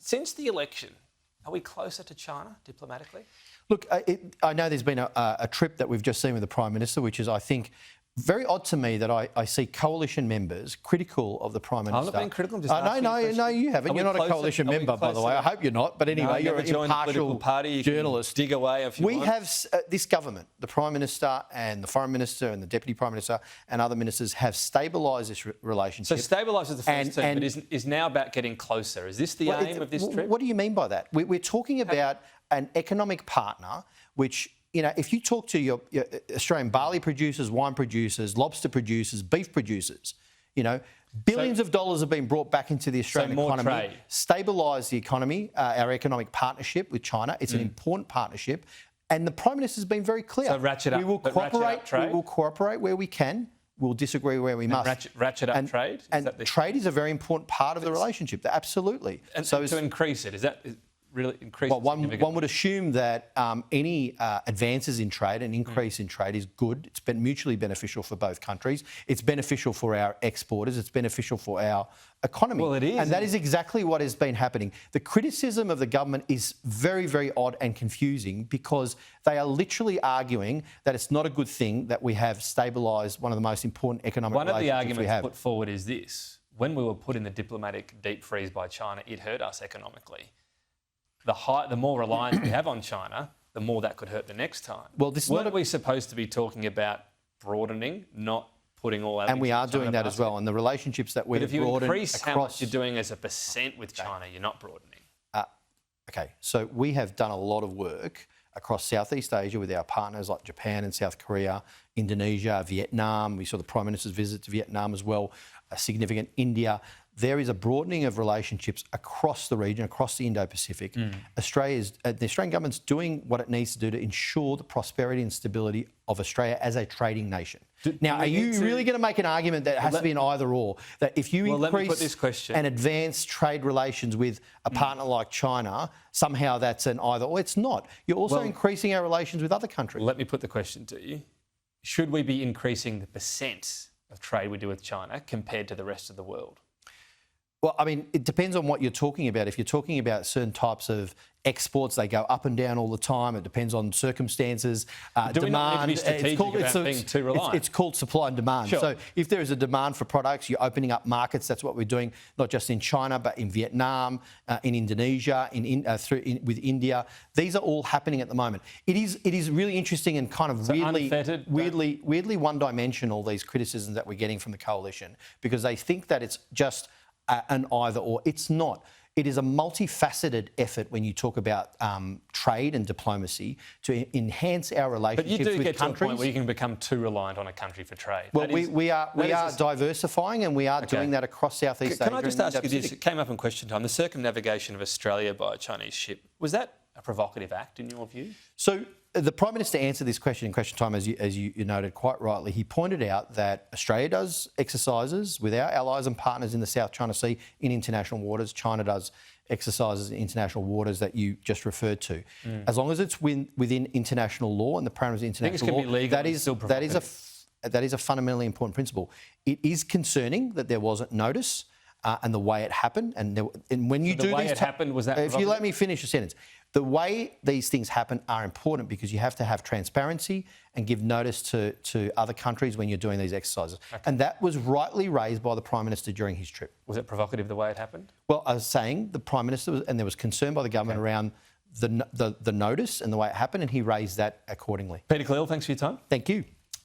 Since the election, are we closer to China diplomatically? Look, I know there's been a trip that we've just seen with the Prime Minister, which is, I think, very odd to me that I see coalition members critical of the Prime Minister. I'm not being critical, I'm just asking No, you haven't. You're not a coalition member, by the way. I hope you're not. But anyway, you're an impartial party. Journalist. Dig away if you want. We have this government, the Prime Minister and the Foreign Minister and the Deputy Prime Minister and other ministers have stabilised this relationship. So stabilised is the first term, but is now about getting closer. Is this the aim of this trip? What do you mean by that? We're talking about an economic partner which... You know, if you talk to your Australian barley producers, wine producers, lobster producers, beef producers, you know, billions of dollars have been brought back into the Australian economy, stabilised the economy, our economic partnership with China. It's an important partnership. And the Prime Minister has been very clear. So ratchet up, we will cooperate. We will cooperate where we can. We'll disagree where we must. Ratchet up trade? Trade is a very important part of the relationship. Absolutely. And so to increase it, is that... really increase? Well, one would assume that any advances in trade and increase in trade is good. It's been mutually beneficial for both countries. It's beneficial for our exporters. It's beneficial for our economy. Well, it is. And that is exactly what has been happening. The criticism of the government is very, very odd and confusing because they are literally arguing that it's not a good thing that we have stabilised one of the most important economic relationships we have. One of the arguments put forward is this. When we were put in the diplomatic deep freeze by China, it hurt us economically. The more reliance we have on China, the more that could hurt the next time. Well, weren't we supposed to be talking about broadening, not putting all our... And we are doing that as well. And the relationships that we've broadened across... But if you increase how much you're doing as a percent with China, you're not broadening. OK, so we have done a lot of work across Southeast Asia with our partners like Japan and South Korea, Indonesia, Vietnam. We saw the Prime Minister's visit to Vietnam as well, a significant India. There is a broadening of relationships across the region, across the Indo-Pacific. The Australian government's doing what it needs to do to ensure the prosperity and stability of Australia as a trading nation. Now, are you really going to make an argument that it has to be an either-or? That if you increase and advance trade relations with a partner like China, somehow that's an either-or? It's not. You're also increasing our relations with other countries. Let me put the question to you. Should we be increasing the percent of trade we do with China compared to the rest of the world? Well, I mean, it depends on what you're talking about. If you're talking about certain types of exports, they go up and down all the time. It depends on circumstances, do we not need to be strategic about being too reliant? It's called supply and demand. Sure. So if there is a demand for products, you're opening up markets. That's what we're doing, not just in China, but in Vietnam, in Indonesia, with India. These are all happening at the moment. It is really interesting and kind of weirdly one-dimensional, these criticisms that we're getting from the coalition, because they think that it's just an either-or. It's not. It is a multifaceted effort when you talk about trade and diplomacy to enhance our relationships with countries. But you do get to a point where you can become too reliant on a country for trade. Well, we are diversifying, and we are doing that across Southeast Asia. Can I just ask you this? It came up in question time. The circumnavigation of Australia by a Chinese ship, was that a provocative act in your view? So the Prime Minister answered this question in question time, as you noted quite rightly. He pointed out that Australia does exercises with our allies and partners in the South China Sea in international waters. China does exercises in international waters that you just referred to. As long as it's within international law and the parameters of international law, that is a fundamentally important principle. It is concerning that there wasn't notice and the way it happened. And when you do the way it happened, was that... If you let me finish a sentence. The way these things happen are important because you have to have transparency and give notice to other countries when you're doing these exercises. Okay. And that was rightly raised by the Prime Minister during his trip. Was it provocative the way it happened? Well, I was saying the Prime Minister, and there was concern by the government around the notice and the way it happened, and he raised that accordingly. Peter Khalil, thanks for your time. Thank you.